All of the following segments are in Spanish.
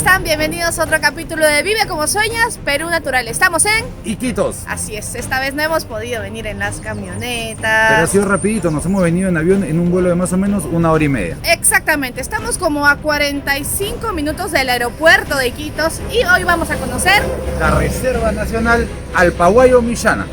están? Bienvenidos a otro capítulo de Vive como Sueñas, Perú Natural. Estamos en Iquitos. Así es, esta vez no hemos podido venir en las camionetas. Pero ha sido rapidito, nos hemos venido en avión en un vuelo de más o menos 1 hora y media. Exactamente, estamos como a 45 minutos del aeropuerto de Iquitos y hoy vamos a conocer la Reserva Nacional Alpahuayo Millana.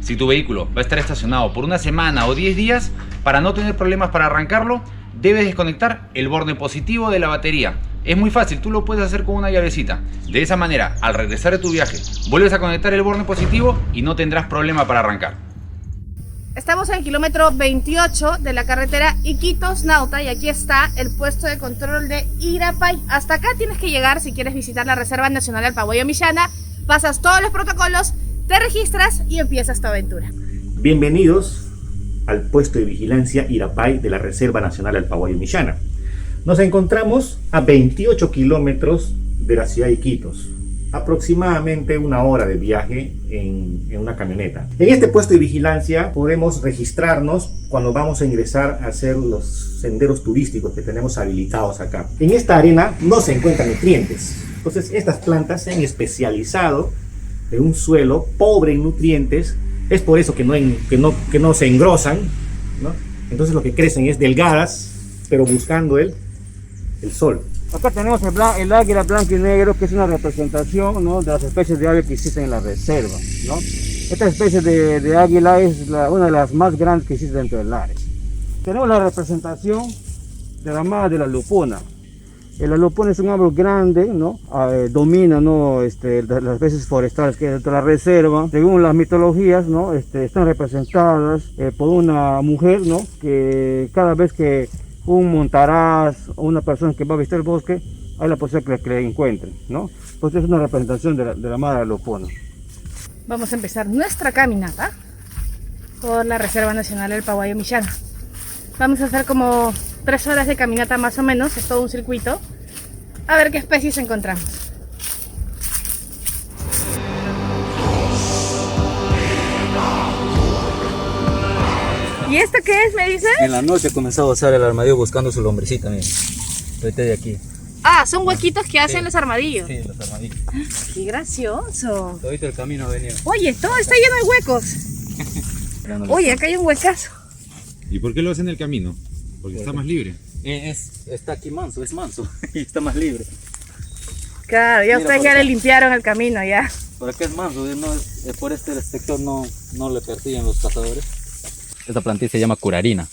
Si tu vehículo va a estar estacionado por una semana o 10 días, para no tener problemas para arrancarlo, debes desconectar el borde positivo de la batería. Es muy fácil, tú lo puedes hacer con una llavecita. De esa manera, al regresar de tu viaje, vuelves a conectar el borde positivo y no tendrás problema para arrancar. Estamos en el kilómetro 28 de la carretera Iquitos-Nauta y aquí está el puesto de control de Irapay. Hasta acá tienes que llegar si quieres visitar la Reserva Nacional Alpahuayo Millana. Pasas todos los protocolos, te registras y empiezas tu aventura. Bienvenidos al puesto de vigilancia Irapay de la Reserva Nacional Alpahuayo Millana. Nos encontramos a 28 kilómetros de la ciudad de Iquitos, aproximadamente 1 hora de viaje en una camioneta. En este puesto de vigilancia podemos registrarnos cuando vamos a ingresar a hacer los senderos turísticos que tenemos habilitados acá. En esta arena no se encuentran nutrientes, entonces estas plantas se han especializado en un suelo pobre en nutrientes. Es por eso que no se engrosan, ¿no? Entonces lo que crecen es delgadas, pero buscando el sol. Acá tenemos el águila blanco y negro, que es una representación, ¿no?, de las especies de ave que existen en la reserva, ¿no? Esta especie de águila es una de las más grandes que existe dentro del área. Tenemos la representación de la mala de la lupona. La lupona es un árbol grande, ¿no? Domina, ¿no?, las especies forestales que hay dentro de la reserva. Según las mitologías, ¿no?, están representadas por una mujer, ¿no?, que cada vez que un montaraz o una persona que va a visitar el bosque, hay la posibilidad que le encuentren, ¿no? Pues es una representación de la madre de la lupona. Vamos a empezar nuestra caminata por la Reserva Nacional Alpahuayo Millana. Vamos a hacer como 3 horas de caminata más o menos, es todo un circuito, a ver qué especies encontramos. ¿Y esto qué es, me dices? En la noche he comenzado a usar el armadillo buscando su lombrecita, mira. Vete de aquí. Ah, son huequitos que hacen los armadillos. Sí, los armadillos. ¡Qué gracioso! Todo el camino ha venido. Oye, todo está lleno de huecos. Oye, acá hay un huecazo. ¿Y por qué lo hacen en el camino? Porque está más libre. Está aquí manso, es manso. Y está más libre. Claro, ya Mira, ustedes por ya acá le limpiaron el camino ya. Por acá es manso, por este sector no le persiguen los cazadores. Esta plantita se llama curarina.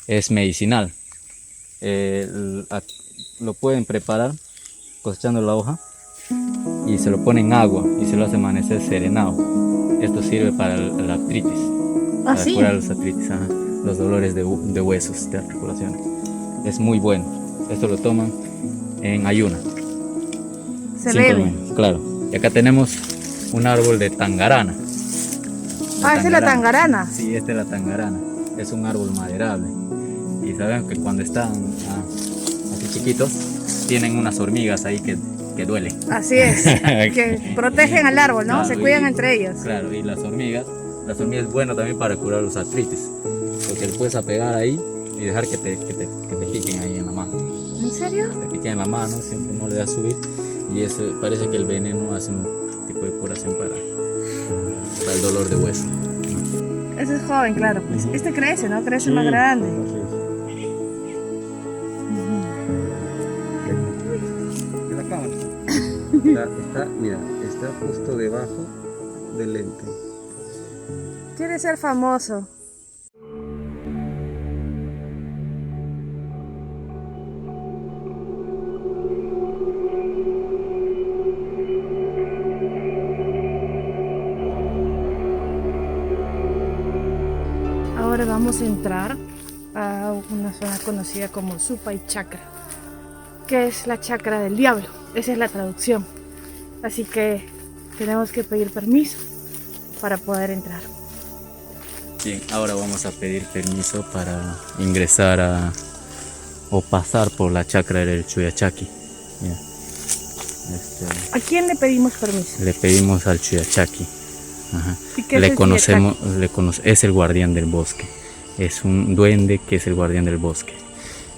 Es medicinal. Lo pueden preparar cosechando la hoja y se lo ponen en agua y se lo hace amanecer serenado. Esto sirve para la artritis. ¿Ah, Para sí? curar los artritis, los dolores de huesos, de articulaciones. Es muy bueno. Esto lo toman en ayuna. Se 5 bebe. minutos, claro. Y acá tenemos un árbol de tangarana. Ah, esa es la tangarana. Sí, esta es la tangarana. Es un árbol maderable. Y saben que cuando están así chiquitos, tienen unas hormigas ahí que duelen. Así es, que protegen al árbol, ¿no? Claro, Se cuidan y- entre ellos. Claro, y las hormigas es bueno también para curar los artritis. Porque le puedes apegar ahí y dejar que te piquen ahí en la mano. ¿En serio? Te piquen en la mano, siempre no le das subir. Y eso, parece que el veneno hace un tipo de curación para el dolor de hueso. Ese es joven, claro. Pues este crece, ¿no? Crece más grande. De la cámara. Está justo debajo del lente. Quiere ser famoso. Ahora vamos a entrar a una zona conocida como Supay Chakra, que es la chakra del diablo. Esa es la traducción. Así que tenemos que pedir permiso para poder entrar. Bien, ahora vamos a pedir permiso para ingresar o pasar por la chacra del Chuyachaki. Mira, ¿A quién le pedimos permiso? le pedimos al Chuyachaki. Ajá. ¿Y qué es Le el conocemos, es el guardián del bosque. Es un duende que es el guardián del bosque.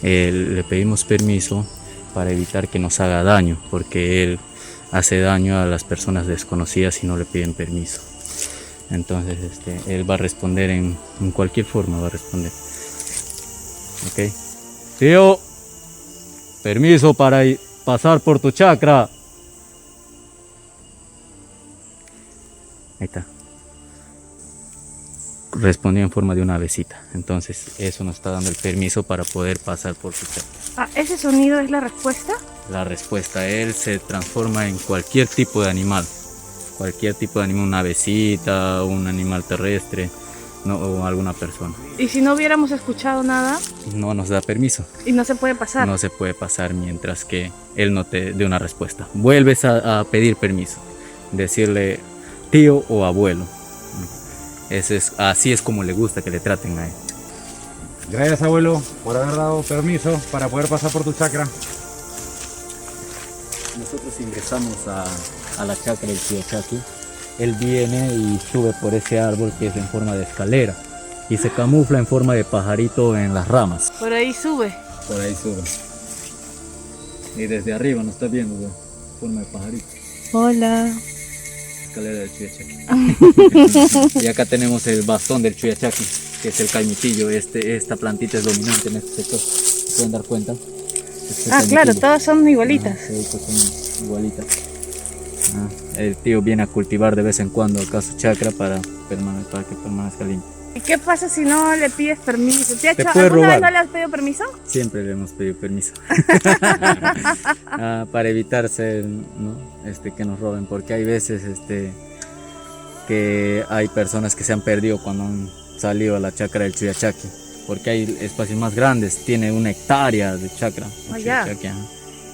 Le pedimos permiso para evitar que nos haga daño, porque él hace daño a las personas desconocidas si no le piden permiso. Entonces él va a responder en cualquier forma, va a responder. Ok. Tío, permiso para pasar por tu chakra. Ahí está. Respondió en forma de una avecita. Entonces eso nos está dando el permiso para poder pasar por tu chakra. Ah, ¿ese sonido es la respuesta? La respuesta, él se transforma en cualquier tipo de animal. Cualquier tipo de animal, una avecita, un animal terrestre, no, o alguna persona. ¿Y si no hubiéramos escuchado nada? No nos da permiso. Y no se puede pasar. No se puede pasar mientras que él no te dé una respuesta. Vuelves a pedir permiso. Decirle tío o abuelo. Así es como le gusta que le traten a él. Gracias, abuelo, por haber dado permiso para poder pasar por tu chakra. Nosotros ingresamos a la chacra del Chiachaki. Él viene y sube por ese árbol que es en forma de escalera y se camufla en forma de pajarito en las ramas. Por ahí sube. Por ahí sube. Y desde arriba nos está viendo de forma de pajarito. Hola. Escalera del Chuyachaki. Y acá tenemos el bastón del Chuyachaki, que es el caimitillo. Esta plantita es dominante en este sector. ¿Se pueden dar cuenta? Claro, todas son igualitas. Sí, pues son igualitas. El tío viene a cultivar de vez en cuando acá su chakra para que permanezca limpio. ¿Y qué pasa si no le pides permiso? Te puede ¿Alguna robar. vez no le has pedido permiso? Siempre le hemos pedido permiso. Para evitarse, ¿no? Que nos roben, porque hay veces que hay personas que se han perdido cuando han salido a la chacra del Chuyachaki, porque hay espacios más grandes, tiene 1 hectárea de chacra. Oh, ya. Chuyachaki,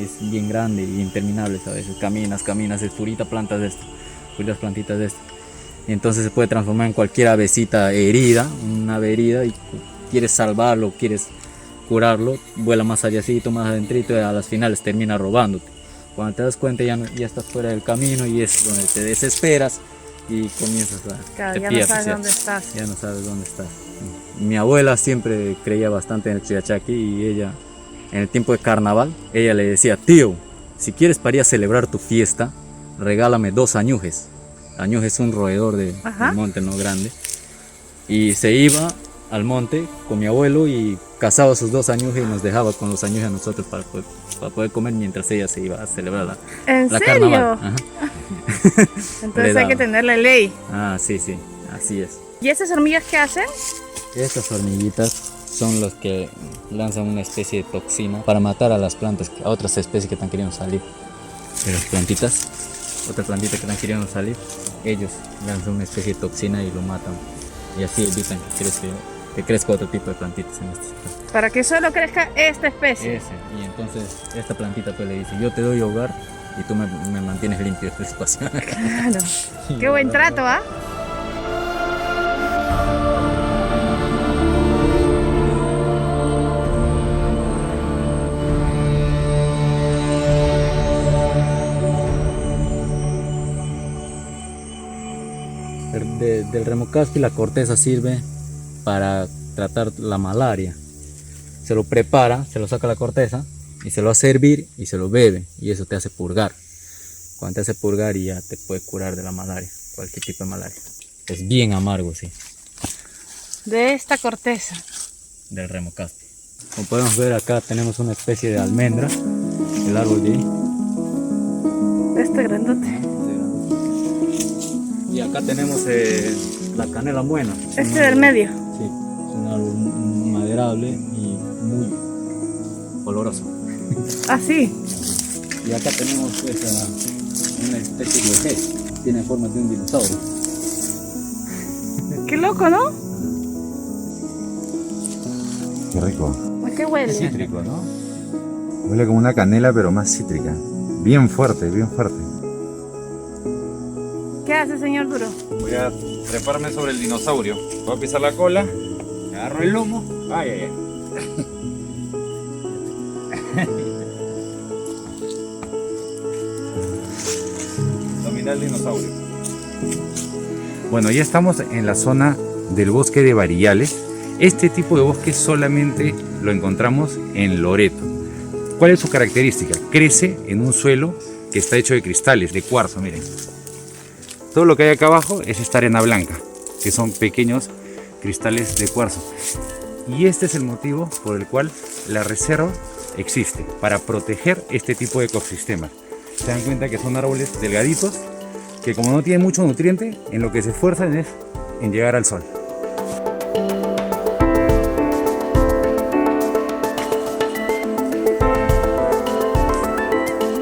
es bien grande y interminables a veces. Caminas, es purita plantas de esto, puritas plantitas de esto. Y entonces se puede transformar en cualquier avecita herida, una ave herida, y quieres salvarlo, quieres curarlo, vuela más allácito, más adentrito, y a las finales termina robándote. Cuando te das cuenta ya estás fuera del camino y es donde te desesperas y comienzas Claro, te ya pierdes, no sabes dónde estás. Ya no sabes dónde estás. Mi abuela siempre creía bastante en el Chuyachaki y ella, en el tiempo de carnaval, ella le decía: tío, si quieres para ir a celebrar tu fiesta, regálame 2 añujes. Añuje es un roedor del monte, no grande. Y se iba al monte con mi abuelo y cazaba sus 2 añujes y nos dejaba con los añujes a nosotros para poder comer mientras ella se iba a celebrar la serio? carnaval. Ajá. Entonces hay que tenerle ley. Sí, así es. ¿Y esas hormigas qué hacen? Estas hormiguitas son los que lanzan una especie de toxina para matar a las plantas, a otras especies que están queriendo salir. De las plantitas, otra plantita que están queriendo salir, ellos lanzan una especie de toxina y lo matan. Y así evitan que crezca otro tipo de plantitas en este espacio. Para que solo crezca esta especie. Y entonces esta plantita pues le dice: yo te doy hogar y tú me mantienes limpio este espacio. Claro. Qué buen trato, ¿ah? Del remocaspi la corteza sirve para tratar la malaria. Se lo prepara, se lo saca la corteza y se lo hace hervir y se lo bebe, y eso te hace purgar. Cuando te hace purgar, y ya te puede curar de la malaria, cualquier tipo de malaria. Es bien amargo, sí. De esta corteza. Del remocaspi. Como podemos ver, acá tenemos una especie de almendra, el árbol de ahí. Este grandote. Y acá tenemos la canela buena. Este del medio. Sí, es un árbol maderable y muy oloroso. Ah, sí. Y acá tenemos una especie de pez, tiene forma de un dinosaurio. Qué loco, ¿no? Qué rico. ¿A qué huele? Cítrico, ¿no? Huele como una canela, pero más cítrica. Bien fuerte, bien fuerte. ¿Qué hace, señor Duro? Voy a treparme sobre el dinosaurio. Voy a pisar la cola, agarro el lomo. Ay, ay, ay. Dominar el dinosaurio. Bueno, ya estamos en la zona del bosque de Varillales. Este tipo de bosque solamente lo encontramos en Loreto. ¿Cuál es su característica? Crece en un suelo que está hecho de cristales, de cuarzo, miren. Todo lo que hay acá abajo es esta arena blanca, que son pequeños cristales de cuarzo. Y este es el motivo por el cual la reserva existe, para proteger este tipo de ecosistemas. Se dan cuenta que son árboles delgaditos, que como no tienen mucho nutriente, en lo que se esfuerzan es en llegar al sol.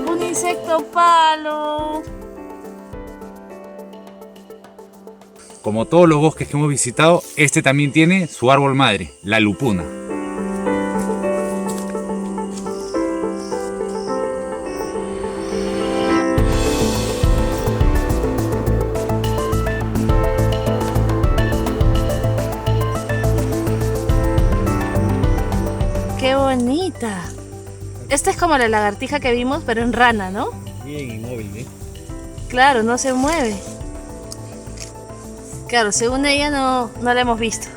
Un insecto palo. Como todos los bosques que hemos visitado, este también tiene su árbol madre, la lupuna. ¡Qué bonita! Esta es como la lagartija que vimos, pero en rana, ¿no? Bien inmóvil, ¿eh? Claro, no se mueve. Claro, según ella no la hemos visto.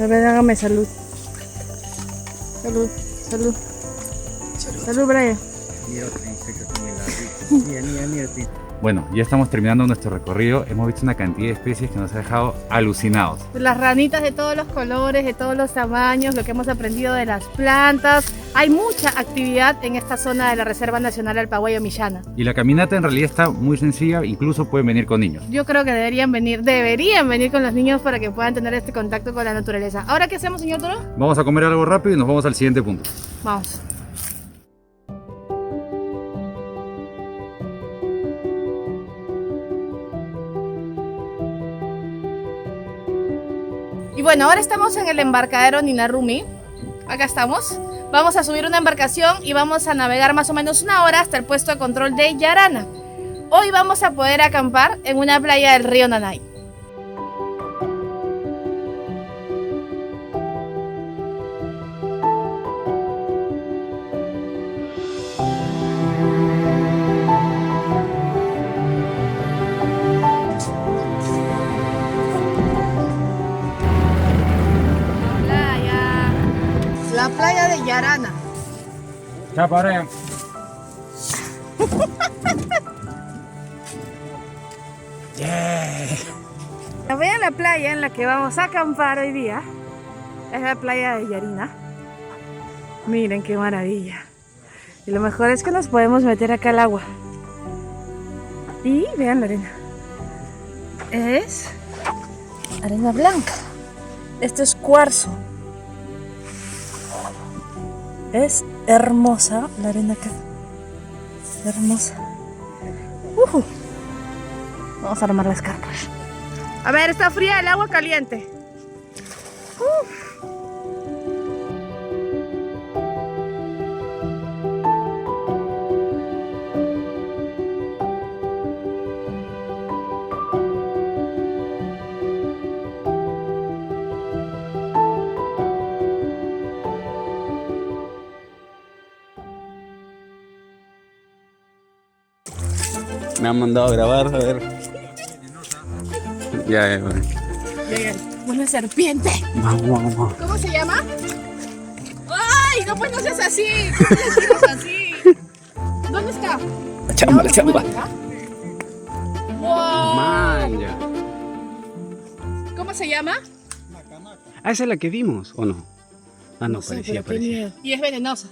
A ver, hágame salud. Salud, salud. Salud, Brian. Bueno, ya estamos terminando nuestro recorrido. Hemos visto una cantidad de especies que nos ha dejado alucinados. Las ranitas de todos los colores, de todos los tamaños, lo que hemos aprendido de las plantas. Hay mucha actividad en esta zona de la Reserva Nacional Alpaguayo-Millana. Y la caminata en realidad está muy sencilla, incluso pueden venir con niños. Yo creo que deberían venir con los niños para que puedan tener este contacto con la naturaleza. ¿Ahora qué hacemos, señor Toro? Vamos a comer algo rápido y nos vamos al siguiente punto. Vamos. Y bueno, ahora estamos en el embarcadero Ninarumi. Acá estamos. Vamos a subir una embarcación y vamos a navegar más o menos 1 hora hasta el puesto de control de Yarana. Hoy vamos a poder acampar en una playa del río Nanay. La playa de Yarana. Chao, Brian. Vean la playa en la que vamos a acampar hoy día. Es la playa de Yarina. Miren qué maravilla. Y lo mejor es que nos podemos meter acá al agua. Y vean la arena. Es arena blanca. Esto es cuarzo. Es hermosa la arena acá. Hermosa. Vamos a armar las carpas. A ver, está fría el agua caliente. Me han mandado a grabar, a ver. Ya, bueno. Una serpiente. Vamos. ¿Cómo se llama? ¡Ay! No, pues no seas así. ¿Cómo le tiras así? ¿Dónde está? La chamba. ¡Wow! Man, ya. ¿Cómo se llama? Ah, esa es la que vimos, ¿o no? Ah, no, sé, parecía, pero qué parecía. miedo. Y es venenosa.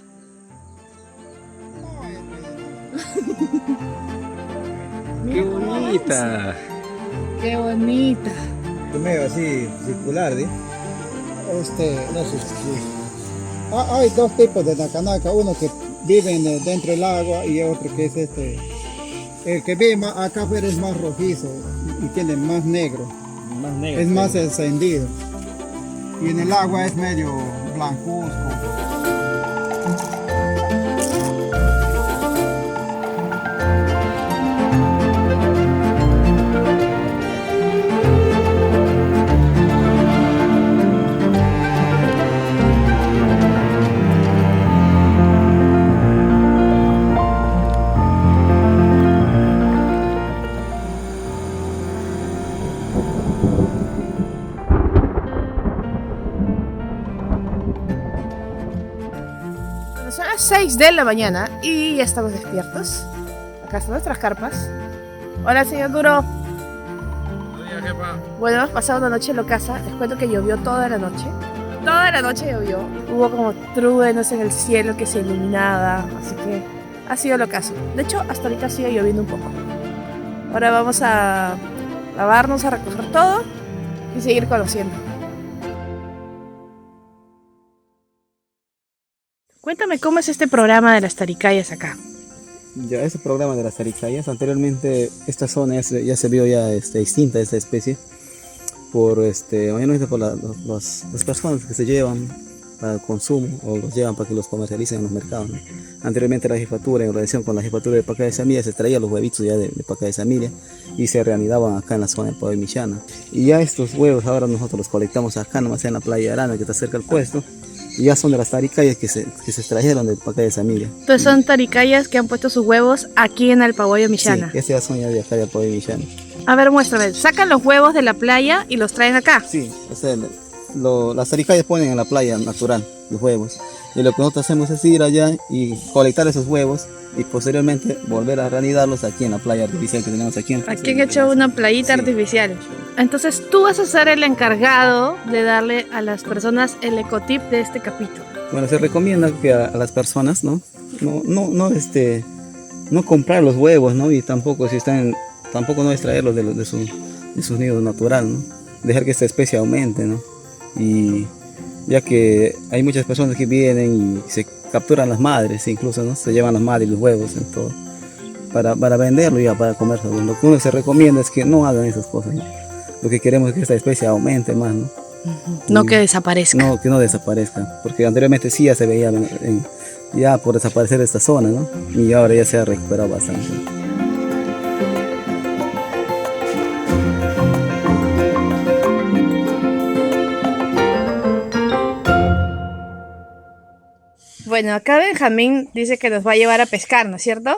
¡Qué bonita! ¡Qué bonita! Medio así circular, ¿sí? No sé si... hay dos tipos de nacanaka, uno que vive dentro del agua y otro que es el que vive acá afuera es más rojizo y tiene más negro, es más encendido, y en el agua es medio blancuzco. Bueno, son las 6 de la mañana y ya estamos despiertos. Acá están nuestras carpas. Hola, señor Duro. Bueno, hemos pasado una noche en Locasa. Les cuento que llovió toda la noche. Toda la noche llovió. Hubo como truenos en el cielo que se iluminaba. Así que ha sido Locazo. De hecho, hasta ahorita sigue lloviendo un poco. Ahora vamos a lavarnos, a recoger todo y seguir conociendo. Cuéntame cómo es este programa de las taricayas acá. Ya, ese programa de las taricayas, anteriormente esta zona ya se vio extinta esta especie mayormente por las personas que se llevan para el consumo o los llevan para que los comercialicen en los mercados, ¿no? Anteriormente la jefatura, en relación con la jefatura de Pacaya de Samiria, se traían los huevitos ya de Pacaya de Samiria y se reanidaban acá en la zona de Pablo Millana. Y ya estos huevos ahora nosotros los colectamos acá nomás en la playa de Arana, que está cerca del puesto, y ya son de las taricayas que se extrajeron de Pacaya de Samiria. Entonces son taricayas que han puesto sus huevos aquí en Alpaguayo Millana. Sí, estas ya son ya de acá de Pablo Millana. A ver, muéstrame, sacan los huevos de la playa y los traen acá. Sí, las taricayas ponen en la playa natural los huevos. Y lo que nosotros hacemos es ir allá y colectar esos huevos y posteriormente volver a reanidarlos aquí en la playa artificial que tenemos aquí. Aquí han hecho una playita artificial. Entonces tú vas a ser el encargado de darle a las personas el ecotip de este capítulo. Bueno, se recomienda que a las personas no comprar los huevos, ¿no? Y tampoco no extraerlos de sus nidos natural, ¿no? Dejar que esta especie aumente, ¿no? Y ya que hay muchas personas que vienen y se capturan las madres, incluso, ¿no? Se llevan las madres y los huevos en todo para venderlo y ya para comerlo. Lo que uno se recomienda es que no hagan esas cosas, ¿no? Lo que queremos es que esta especie aumente más, ¿no? No que desaparezca. No, que no desaparezca, porque anteriormente sí ya se veía ya por desaparecer esta zona, ¿no? Y ahora ya se ha recuperado bastante. Bueno, acá Benjamín dice que nos va a llevar a pescar, ¿no es cierto?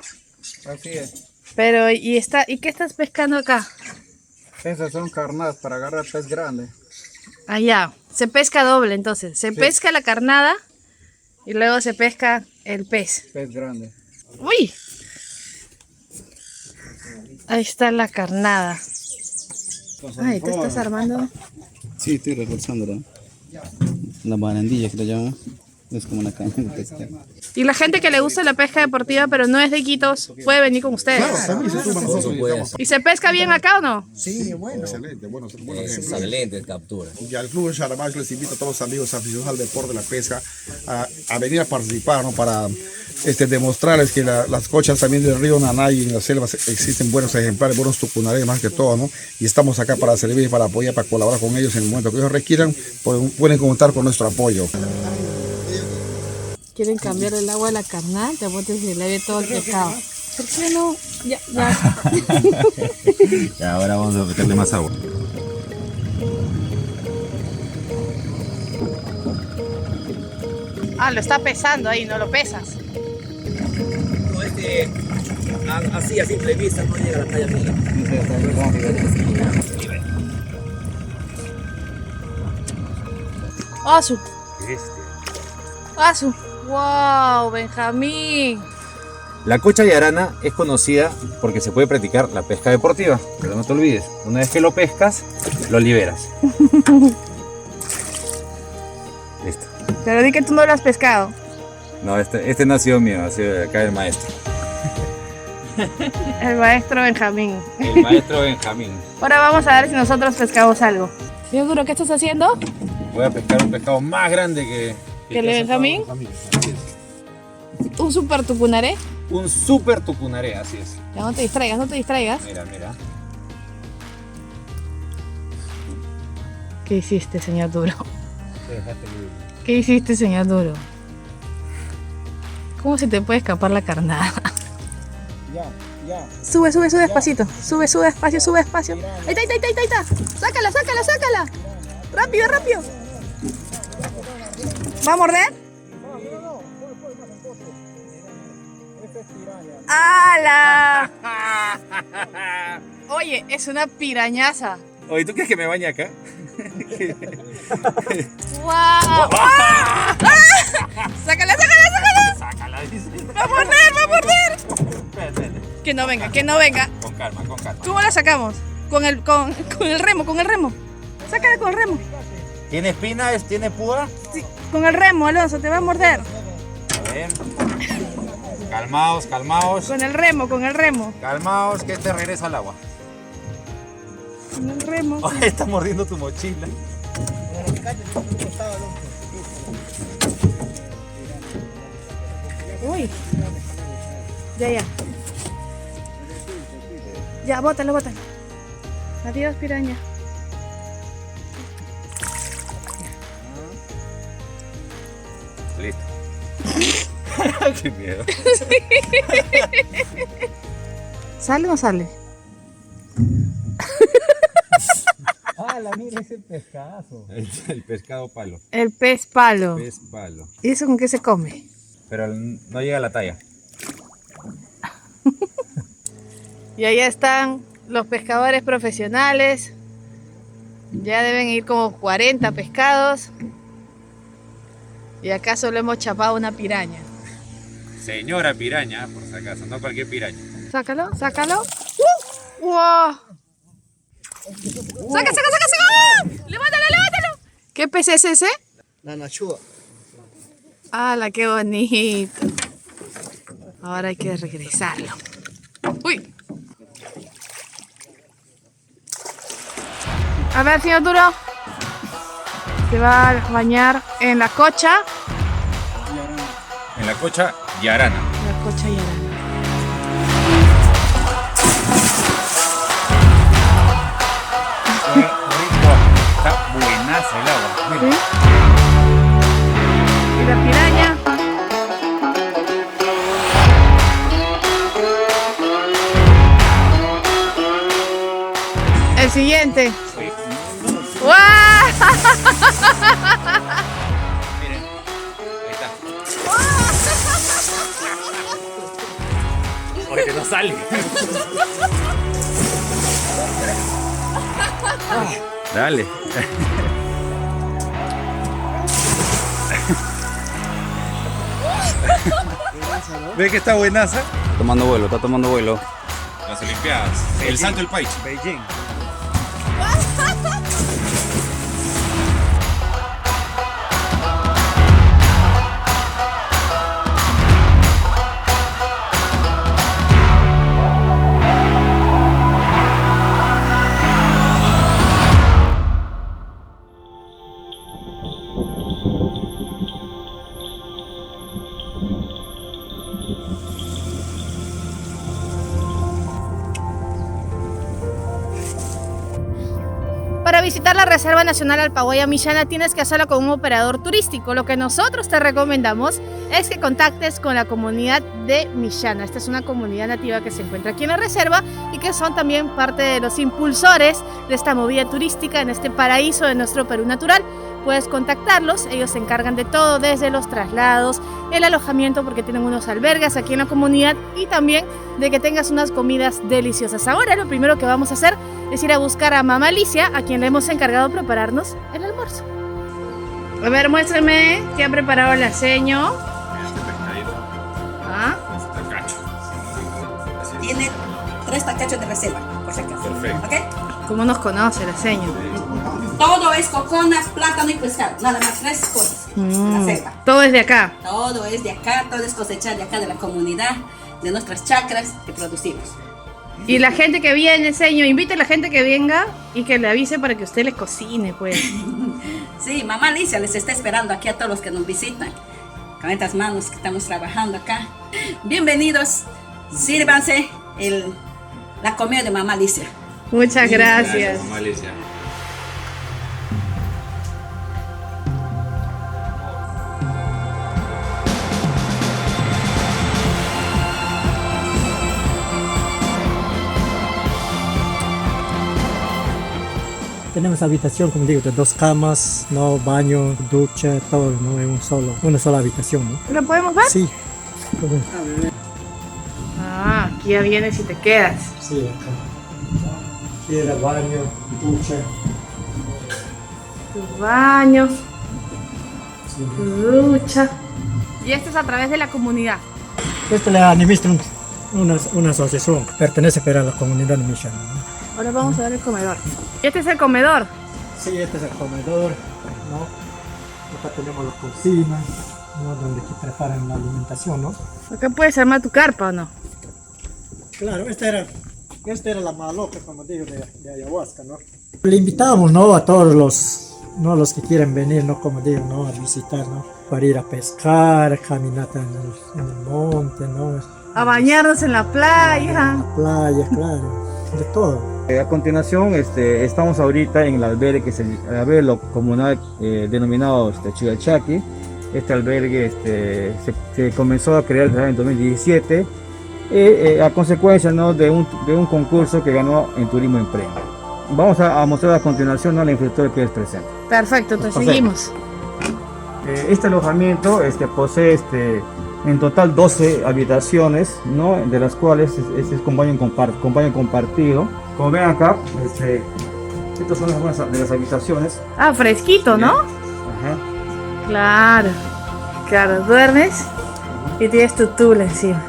Así es. Pero, ¿y qué estás pescando acá? Esas son carnadas para agarrar pez grande. Allá, se pesca doble entonces. Se pesca la carnada y luego se pesca el pez. Pez grande. ¡Uy! Ahí está la carnada. Ay, ¿tú estás armando? Sí, estoy reforzando la barandilla que le llaman. Es como una caña de pescar. Y la gente que le gusta la pesca deportiva pero no es de Iquitos, puede venir con ustedes. ¿Y se pesca bien acá o no? Sí, bueno. Excelente, bueno. Excelente captura. Y al Club de Charamax les invito a todos los amigos aficionados al deporte de la pesca a venir a participar, ¿no? Para demostrarles que las cochas también del río Nanay y en las selvas existen buenos ejemplares, buenos tucunarés más que todo, ¿no? Y estamos acá para servir, para apoyar, para colaborar con ellos en el momento que ellos requieran, pueden contar con nuestro apoyo. Quieren cambiar el agua de la carnada, te botes y le ve todo el pescado. ¿Por qué no? Ya. Ya, ahora vamos a meterle más agua. Ah, lo está pesando ahí, no lo pesas. No, así a simple vista no llega a la talla mía. ¡Asu! ¡Asu! ¡Wow, Benjamín! La cocha de arana es conocida porque se puede practicar la pesca deportiva, pero no te olvides, una vez que lo pescas, lo liberas. Listo. Pero di que tú no lo has pescado. No, este no ha sido mío, ha sido de acá del maestro. El maestro Benjamín. El maestro Benjamín. Ahora vamos a ver si nosotros pescamos algo. Señor Duro, ¿qué estás haciendo? Voy a pescar un pescado más grande que ¿El de Benjamín? ¿Un super tucunaré? Un super tucunaré, así es. Ya no te distraigas. Mira. ¿Qué hiciste, señor Duro? ¿Qué hiciste, señor Duro? ¿Cómo se te puede escapar la carnada? Ya. Sube despacito. Sube despacio. Ahí está. Sácala. Rápido. ¿Va a morder? ¡Hala! Oye, es una pirañaza. Oye, ¿tú crees que me bañe acá? ¡Wow! ¡Sácala! Que no venga, que no venga. Con calma, con calma. ¿Cómo la sacamos? Con el remo, con el remo. Sácala con el remo. ¿Tiene espinas? ¿Tiene púa? Sí, con el remo, Alonso, te va a morder. A ver. Calmaos, calmaos. Con el remo, con el remo. Calmaos, que este regresa al agua. Con el remo. Oh, está mordiendo tu mochila. Uy. Ya. Ya, bótalo. Adiós, piraña. Listo. Qué miedo. ¿Sale o no sale? Mira ese pescado. El pescado palo. El pez palo. Pez palo. ¿Y eso con qué se come? Pero no llega a la talla. Y allá están los pescadores profesionales. Ya deben ir como 40 pescados. Y acá solo hemos chapado una piraña. Señora piraña, por si acaso, no cualquier piraña. Sácalo. ¡Wow! ¡Saca! ¡Levántalo! ¿Qué pez es ese? La nachúa. ¡Hala, qué bonito! Ahora hay que regresarlo. ¡Uy! A ver, señor Duro. Se va a bañar en la cocha. En la cocha Yarana. La cocha Yarana. Está buenaza el agua. ¿Sí? Y la piraña. El siguiente. ¡Wow! Miren, ahí está. Oye, que no sale. Dale. ¿Ve que está buenaza? Está tomando vuelo. Las Olimpiadas. El Salto del Paiche. Beijing. Para visitar la Reserva Nacional Alpaguaya Millana tienes que hacerlo con un operador turístico. Lo que nosotros te recomendamos es que contactes con la comunidad de Millana. Esta es una comunidad nativa que se encuentra aquí en la reserva y que son también parte de los impulsores de esta movida turística en este paraíso de nuestro Perú natural. Puedes contactarlos, ellos se encargan de todo, desde los traslados, el alojamiento, porque tienen unos albergues aquí en la comunidad, y también de que tengas unas comidas deliciosas. Ahora lo primero que vamos a hacer es ir a buscar a Mamá Alicia, a quien le hemos encargado prepararnos el almuerzo. A ver, muéstrame qué ha preparado la seño. Este pescadito. ¿Ah? Este tacacho. Tiene 3 tacachos de reserva, por si acaso. Perfecto. ¿Ok? ¿Cómo nos conoce la seño? Todo es coconas, plátano y pescado. Nada más 3 cosas. La selva. Todo es de acá. Todo es de acá, todo es cosechar de acá, de la comunidad, de nuestras chacras que producimos. Y la gente que viene, señor, invite a la gente que venga y que le avise para que usted les cocine, pues. Sí, Mamá Alicia les está esperando aquí a todos los que nos visitan. Con estas manos que estamos trabajando acá. Bienvenidos, sírvanse la comida de Mamá Alicia. Muchas gracias. Mamá Alicia. Tenemos habitación, como digo, de 2 camas, no baño, ducha, todo, ¿no? En una sola habitación, ¿no? ¿Lo podemos ver? Sí. Ah, aquí ya vienes y te quedas. Sí, acá. Aquí era baño, ducha. Tu baño, Sí. tu ducha. Y esto es a través de la comunidad. Esto le administran una asociación, pertenece pero a la comunidad de Millana, ¿no? Ahora vamos a ver el comedor. ¿Este es el comedor? Sí, este es el comedor, ¿no? Acá tenemos la cocina, ¿no? Donde aquí preparan la alimentación, ¿no? Acá puedes armar tu carpa o no. Claro, esta era la maloca, como digo, de ayahuasca, ¿no? Le invitamos, ¿no? A todos los que quieren venir, ¿no? Como digo, ¿no? A visitar, ¿no? Para ir a pescar, caminata en el monte, ¿no? A bañarnos en la playa. En la playa, claro, de todo. A continuación, estamos ahorita en el albergue, que es el albergue comunal denominado Chigachaki. Este albergue se comenzó a crear en 2017 a consecuencia, ¿no? de un concurso que ganó en Turismo Emprende. Vamos a mostrar a continuación, ¿no? La infraestructura que es presente. Perfecto, te seguimos. Este alojamiento posee en total 12 habitaciones, ¿no? De las cuales es con baño compartido. Como ven acá, estas son algunas de las habitaciones. Ah, fresquito, ¿no? Ajá. Claro, duermes y tienes tu tula encima.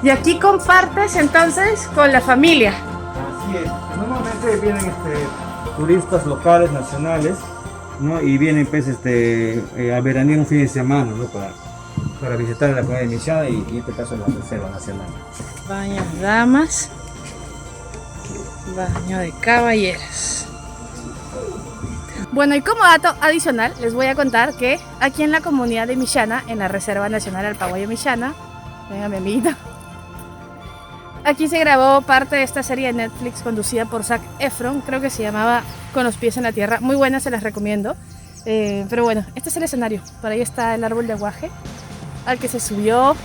Y aquí compartes entonces con la familia. Así es. Normalmente vienen turistas locales, nacionales, ¿no? Y vienen pues, a veranear un fin de semana, ¿no? Para visitar la comunidad de Millana y en este caso la Reserva Nacional. Baño de damas, baño de caballeros. Bueno, y como dato adicional, les voy a contar que aquí en la comunidad de Millana, en la Reserva Nacional Alpaguayo Millana, venga mi amiguita, aquí se grabó parte de esta serie de Netflix conducida por Zac Efron, creo que se llamaba Con los pies en la tierra, muy buena, se las recomiendo. Pero bueno, este es el escenario, por ahí está el árbol de aguaje al que se subió,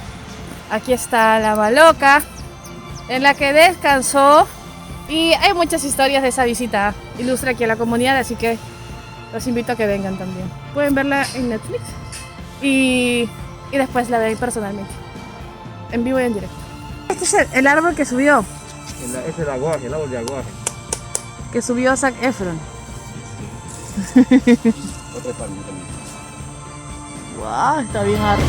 aquí está la maloca en la que descansó y hay muchas historias de esa visita ilustre aquí a la comunidad, así que los invito a que vengan también. Pueden verla en Netflix y después la ven personalmente, en vivo y en directo. Este es el árbol que subió. Es el aguaje, el árbol de aguaje. Que subió Zac Efron. Otra palma también. Wow, está bien arriba.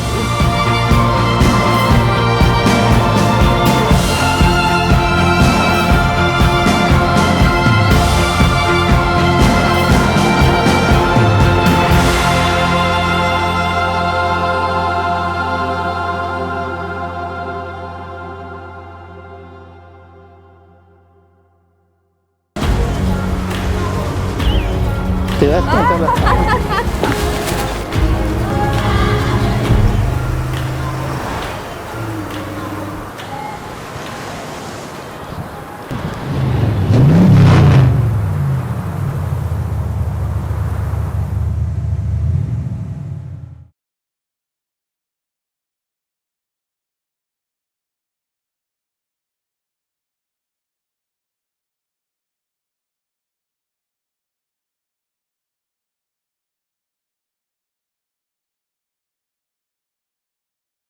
¿Te das cuenta?